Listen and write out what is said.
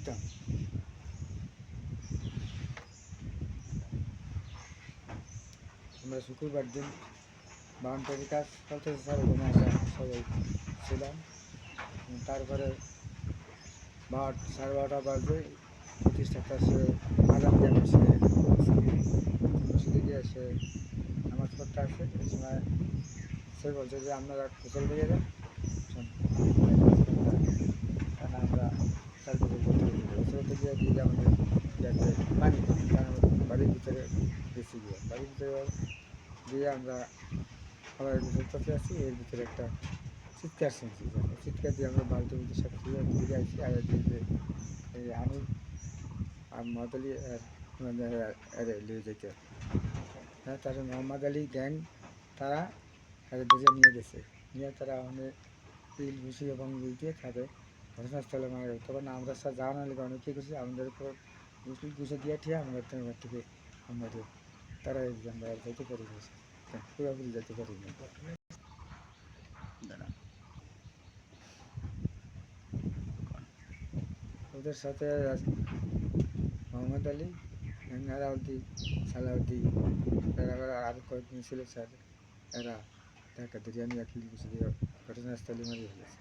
System. আমরা শুক্রবার দিন বাউন্ডারি কাজ চলতেছে স্যার, ওখানে আমরা সবাই ছিলাম। তারপরে 12:30 বাজে প্রতিষ্ঠাতা সে আজান দেন মসজিদে গিয়ে সে নামাজ পড়তে আসে। এই সময় সে বলছে যে আপনারা গোসল দিয়ে যান, কারণ আমরা চারদিকে গোসলতে গিয়ে দিয়ে আমাদের যাতে পানি কারণ বাড়ির ভিতরে গেছি গিয়ে বাড়ির ভিতরে গিয়ে আমরা সবাই গোসল করতে আসছি। এর ভিতরে একটা চিৎকার শুনছি, চিৎকার দিয়ে আমরা বালতি বুলতি সব ফিরে আসছি। আর দিকে এই আমি আর মোহাম্মদ আলী লিয়ে যেতে, হ্যাঁ তারা মোহাম্মদ আলী গ্যাং তারা ধরে নিয়ে গেছে, নিয়ে তারা আমাদের পিল ঘুষি এবং ইট দিয়ে থাকে ঘটনাস্থলে মারা গেছে। তখন আমরা স্যার জানানো লিখে অনেক কী করছি, আমাদের উপর ঘুষে দিয়ে ঠিয়ে আমরা ঘর থেকে আমাদের তারা আমরা যেতে পারি পুরোপুরি যেতে পারি না। ওদের সাথে মোহাম্মদ আলী, আলাউদ্দিন, সালাউদ্দিন, এরা আরও কয়েকজন ছিল স্যার, এরা ঢাকা বিরিয়ানি আর পিল ঘুষি দিয়ে ঘটনাস্থলে মারিয়ে ফেলেছে।